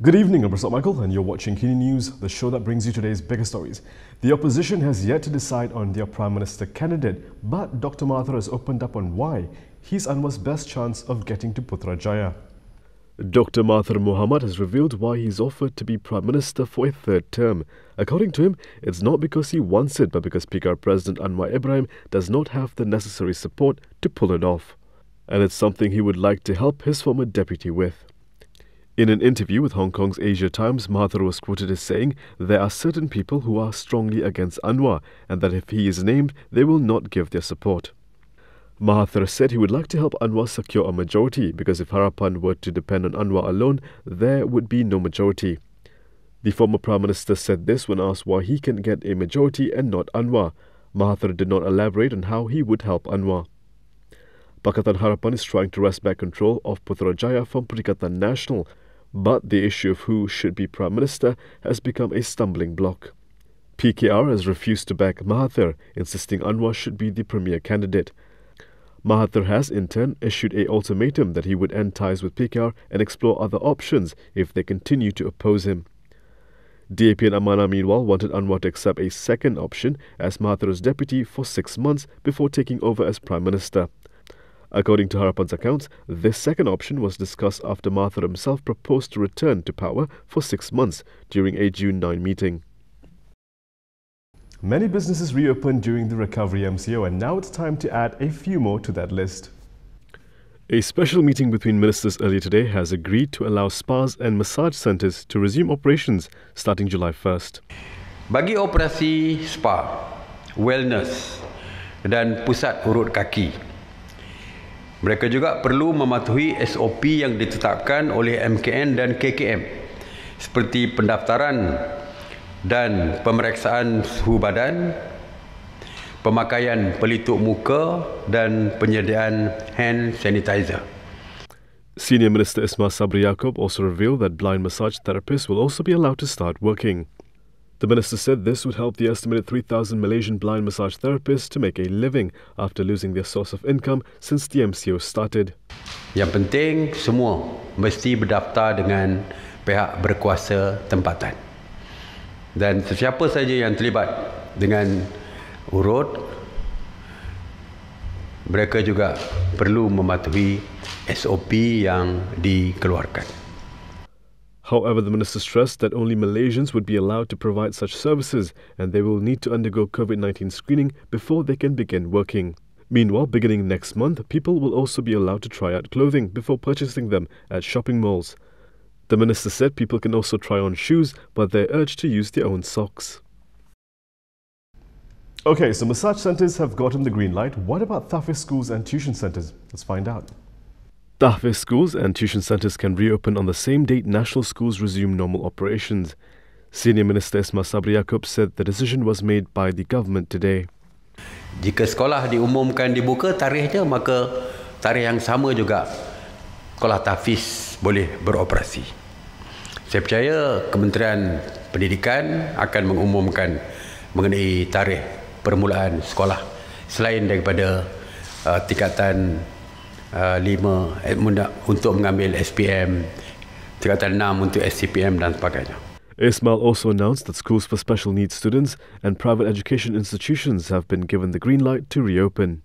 Good evening, I'm Michael and you're watching Kini News, the show that brings you today's biggest stories. The opposition has yet to decide on their Prime Minister candidate, but Dr. Mahathir has opened up on why he's Anwar's best chance of getting to Putrajaya. Dr. Mahathir Mohamad has revealed why he's offered to be Prime Minister for a third term. According to him, it's not because he wants it, but because PKR President Anwar Ibrahim does not have the necessary support to pull it off. And it's something he would like to help his former deputy with. In an interview with Hong Kong's Asia Times, Mahathir was quoted as saying there are certain people who are strongly against Anwar and that if he is named, they will not give their support. Mahathir said he would like to help Anwar secure a majority because if Harapan were to depend on Anwar alone, there would be no majority. The former Prime Minister said this when asked why he can get a majority and not Anwar. Mahathir did not elaborate on how he would help Anwar. Pakatan Harapan is trying to wrest back control of Putrajaya from Perikatan Nasional, but the issue of who should be Prime Minister has become a stumbling block. PKR has refused to back Mahathir, insisting Anwar should be the premier candidate. Mahathir has, in turn, issued an ultimatum that he would end ties with PKR and explore other options if they continue to oppose him. DAP and Amanah, meanwhile, wanted Anwar to accept a second option as Mahathir's deputy for 6 months before taking over as Prime Minister. According to Harapan's accounts, this second option was discussed after Mahathir himself proposed to return to power for 6 months during a June 9 meeting. Many businesses reopened during the recovery MCO and now it's time to add a few more to that list. A special meeting between ministers earlier today has agreed to allow spas and massage centres to resume operations starting July 1st. Bagi operasi spa, wellness dan pusat urut kaki, mereka juga perlu mematuhi SOP yang ditetapkan oleh MKN dan KKM seperti pendaftaran dan pemeriksaan suhu badan, pemakaian pelitup muka dan penyediaan hand sanitizer. Senior Minister Ismail Sabri Yaakob also revealed that blind massage therapists will also be allowed to start working. The minister said this would help the estimated 3,000 Malaysian blind massage therapists to make a living after losing their source of income since the MCO started. Yang penting semua mesti berdaftar dengan pihak berkuasa tempatan. Dan sesiapa saja yang terlibat dengan urut, mereka juga perlu mematuhi SOP yang dikeluarkan. However, the minister stressed that only Malaysians would be allowed to provide such services and they will need to undergo COVID-19 screening before they can begin working. Meanwhile, beginning next month, people will also be allowed to try out clothing before purchasing them at shopping malls. The minister said people can also try on shoes, but they're urged to use their own socks. Okay, so massage centres have gotten the green light. What about tahfiz schools and tuition centres? Let's find out. Tahfiz schools and tuition centres can reopen on the same date national schools resume normal operations. Senior Minister Ismail Sabri Yaakob said the decision was made by the government today. Jika sekolah diumumkan dibuka tarikhnya, maka tarikh yang sama juga sekolah tahfiz boleh beroperasi. Saya percaya Kementerian Pendidikan akan mengumumkan mengenai tarikh permulaan sekolah selain daripada tingkatan 5 untuk mengambil SPM, tingkatan 6 untuk SCPM dan sebagainya. Ismail also announced that schools for special needs students and private education institutions have been given the green light to reopen.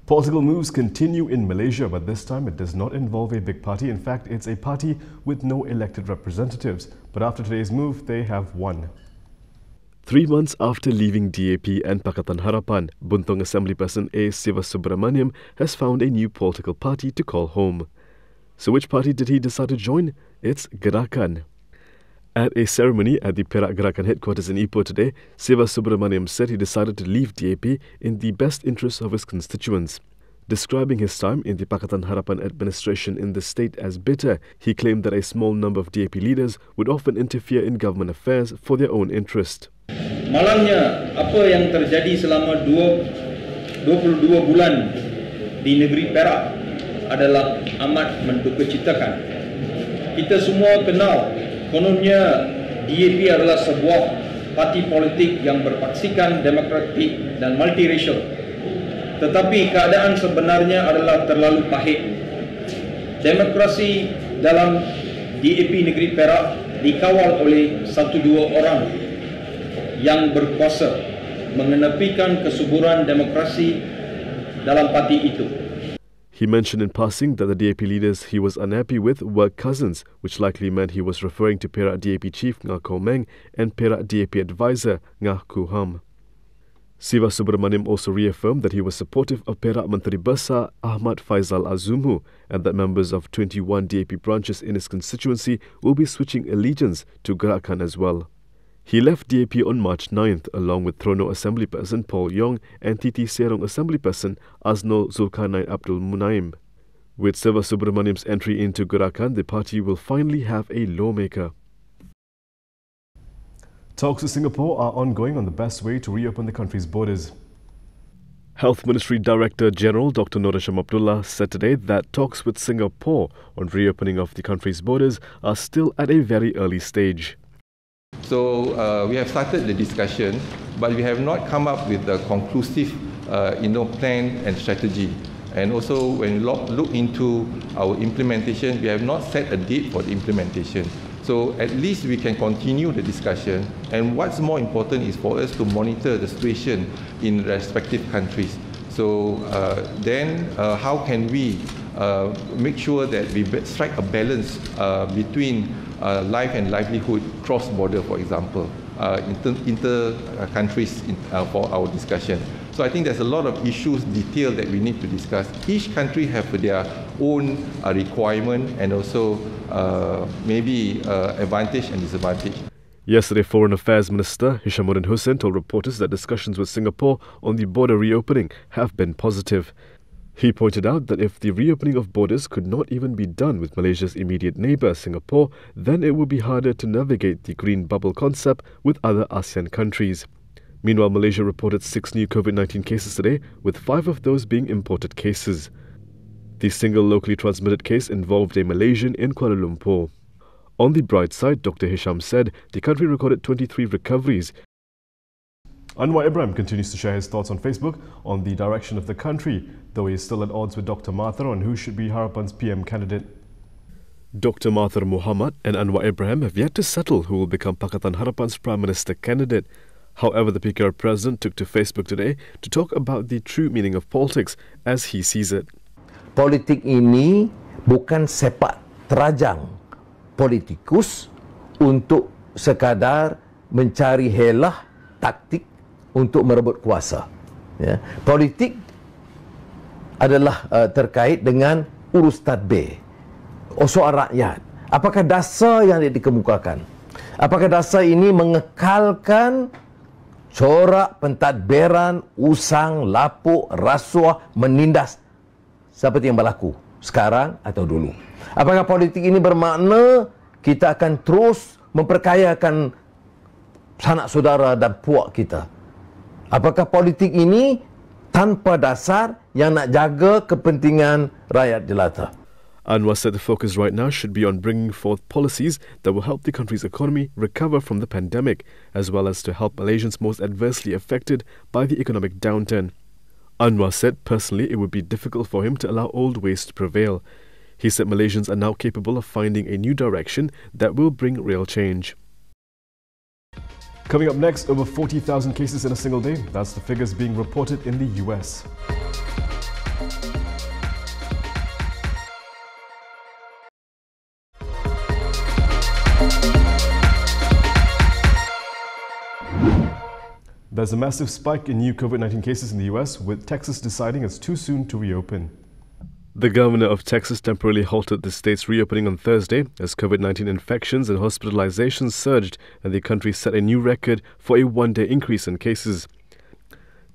Political moves continue in Malaysia, but this time it does not involve a big party. In fact, it's a party with no elected representatives. But after today's move, they have won. 3 months after leaving DAP and Pakatan Harapan, Buntong Assembly Person A. Subramanyam has found a new political party to call home. So which party did he decide to join? It's Gerakan. At a ceremony at the Perak Gerakan headquarters in Ipoh today, Subramanyam said he decided to leave DAP in the best interests of his constituents. Describing his time in the Pakatan Harapan administration in the state as bitter, he claimed that a small number of DAP leaders would often interfere in government affairs for their own interest. Malangnya apa yang terjadi selama 22 bulan di negeri Perak adalah amat mendukacitakan. Kita semua kenal kononnya DAP adalah sebuah parti politik yang berpaksikan demokratik dan multiracial. Tetapi keadaan sebenarnya adalah terlalu pahit. Demokrasi dalam DAP Negeri Perak dikawal oleh 1-2 orang yang berkuasa mengenepikan kesuburan demokrasi dalam parti itu. He mentioned in passing that the DAP leaders he was unhappy with were cousins, which likely meant he was referring to Perak DAP chief Ngah Komeng and Perak DAP advisor Ngah Kuham. Siva Subramanyam also reaffirmed that he was supportive of Perak Menteri Besar Ahmad Faizal Azumu and that members of 21 DAP branches in his constituency will be switching allegiance to Gerakan as well. He left DAP on March 9th along with Trono Assembly Person Paul Yong and Titi Serong Assembly Person Aznol Zulkarnain Abdul Munaim. With Siva Subramanyam's entry into Gerakan, the party will finally have a lawmaker. Talks with Singapore are ongoing on the best way to reopen the country's borders. Health Ministry Director General Dr. Norisham Abdullah said today that talks with Singapore on reopening of the country's borders are still at a very early stage. So we have started the discussion, but we have not come up with a conclusive plan and strategy. And also when we look into our implementation, we have not set a date for the implementation. So at least we can continue the discussion, and what's more important is for us to monitor the situation in respective countries. So then how can we make sure that we strike a balance between life and livelihood cross-border, for example, inter countries for our discussion. So I think there's a lot of issues, detail that we need to discuss. Each country have their own requirement and also maybe advantage and disadvantage. Yesterday, Foreign Affairs Minister Hishamuddin Hussain told reporters that discussions with Singapore on the border reopening have been positive. He pointed out that if the reopening of borders could not even be done with Malaysia's immediate neighbour, Singapore, then it would be harder to navigate the green bubble concept with other ASEAN countries. Meanwhile, Malaysia reported 6 new COVID-19 cases today, with 5 of those being imported cases. The single locally transmitted case involved a Malaysian in Kuala Lumpur. On the bright side, Dr. Hisham said the country recorded 23 recoveries. Anwar Ibrahim continues to share his thoughts on Facebook on the direction of the country, though he is still at odds with Dr. Mahathir on who should be Harapan's PM candidate. Dr. Mahathir Mohamad and Anwar Ibrahim have yet to settle who will become Pakatan Harapan's Prime Minister candidate. However, the PKR president took to Facebook today to talk about the true meaning of politics as he sees it. Politik ini bukan sepak terajang politikus untuk sekadar mencari helah taktik untuk merebut kuasa. Ya. Politik adalah terkait dengan urus tadbir, soal rakyat. Apakah dasar yang dikemukakan? Apakah dasar ini mengekalkan corak pentadbiran, usang, lapuk, rasuah, menindas seperti yang berlaku sekarang atau dulu? Apakah politik ini bermakna kita akan terus memperkayakan sanak saudara dan puak kita? Apakah politik ini tanpa dasar yang nak jaga kepentingan rakyat jelata? Anwar said the focus right now should be on bringing forth policies that will help the country's economy recover from the pandemic, as well as to help Malaysians most adversely affected by the economic downturn. Anwar said personally it would be difficult for him to allow old ways to prevail. He said Malaysians are now capable of finding a new direction that will bring real change. Coming up next, over 40,000 cases in a single day. That's the figures being reported in the US. There's a massive spike in new COVID-19 cases in the US, with Texas deciding it's too soon to reopen. The governor of Texas temporarily halted the state's reopening on Thursday as COVID-19 infections and hospitalizations surged and the country set a new record for a one-day increase in cases.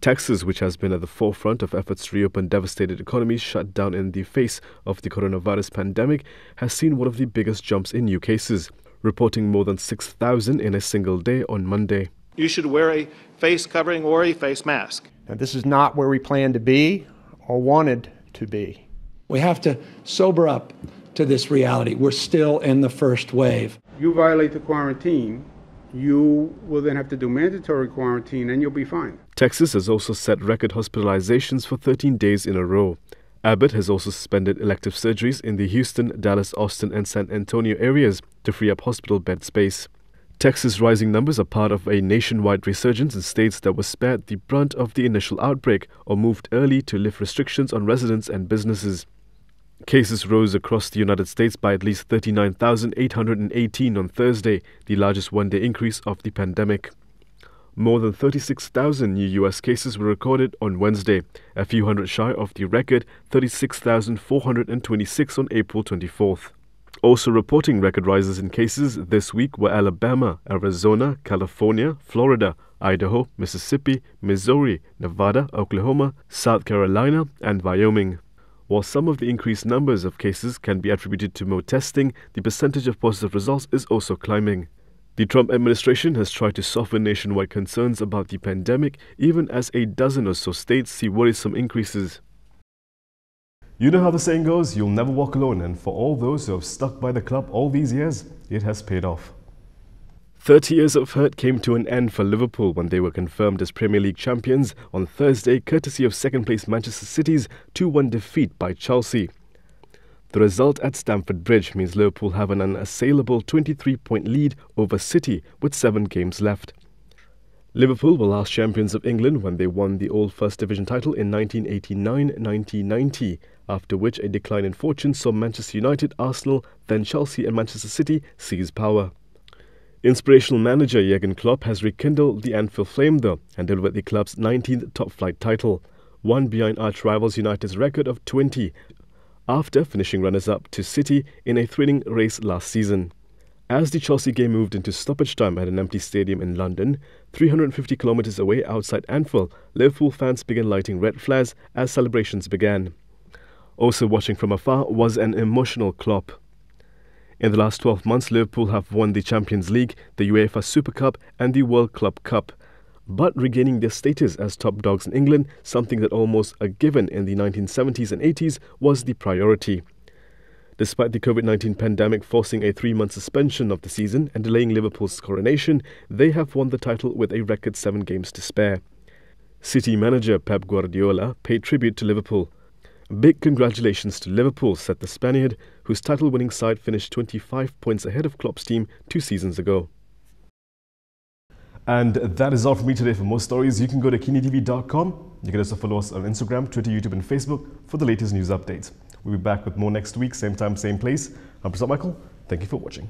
Texas, which has been at the forefront of efforts to reopen devastated economies shut down in the face of the coronavirus pandemic, has seen one of the biggest jumps in new cases, reporting more than 6,000 in a single day on Monday. You should wear a face covering or a face mask. Now, this is not where we plan to be or wanted to be. We have to sober up to this reality. We're still in the first wave. You violate the quarantine, you will then have to do mandatory quarantine and you'll be fine. Texas has also set record hospitalizations for 13 days in a row. Abbott has also suspended elective surgeries in the Houston, Dallas, Austin and San Antonio areas to free up hospital bed space. Texas' rising numbers are part of a nationwide resurgence in states that were spared the brunt of the initial outbreak or moved early to lift restrictions on residents and businesses. Cases rose across the United States by at least 39,818 on Thursday, the largest one-day increase of the pandemic. More than 36,000 new U.S. cases were recorded on Wednesday, a few hundred shy of the record 36,426 on April 24th. Also reporting record rises in cases this week were Alabama, Arizona, California, Florida, Idaho, Mississippi, Missouri, Nevada, Oklahoma, South Carolina, and Wyoming. While some of the increased numbers of cases can be attributed to more testing, the percentage of positive results is also climbing. The Trump administration has tried to soften nationwide concerns about the pandemic, even as a dozen or so states see worrisome increases. You know how the saying goes, you'll never walk alone, and for all those who have stuck by the club all these years, it has paid off. 30 years of hurt came to an end for Liverpool when they were confirmed as Premier League champions on Thursday, courtesy of second-place Manchester City's 2-1 defeat by Chelsea. The result at Stamford Bridge means Liverpool have an unassailable 23-point lead over City with 7 games left. Liverpool were last champions of England when they won the old First Division title in 1989-1990, after which a decline in fortune saw Manchester United, Arsenal, then Chelsea and Manchester City seize power. Inspirational manager Jurgen Klopp has rekindled the Anfield flame though and delivered the club's 19th top-flight title, one behind arch-rivals United's record of 20, after finishing runners-up to City in a thrilling race last season. As the Chelsea game moved into stoppage time at an empty stadium in London, 350 kilometres away outside Anfield, Liverpool fans began lighting red flags as celebrations began. Also watching from afar was an emotional Klopp. In the last 12 months, Liverpool have won the Champions League, the UEFA Super Cup and the World Club Cup, but regaining their status as top dogs in England, something that almost a given in the 1970s and 80s, was the priority. Despite the COVID-19 pandemic forcing a 3-month suspension of the season and delaying Liverpool's coronation, they have won the title with a record 7 games to spare. City manager Pep Guardiola paid tribute to Liverpool. Big congratulations to Liverpool, said the Spaniard, whose title-winning side finished 25 points ahead of Klopp's team 2 seasons ago. And that is all from me today. For more stories, you can go to KiniTV.com. You can also follow us on Instagram, Twitter, YouTube and Facebook for the latest news updates. We'll be back with more next week, same time, same place. I'm Prasad Michael. Thank you for watching.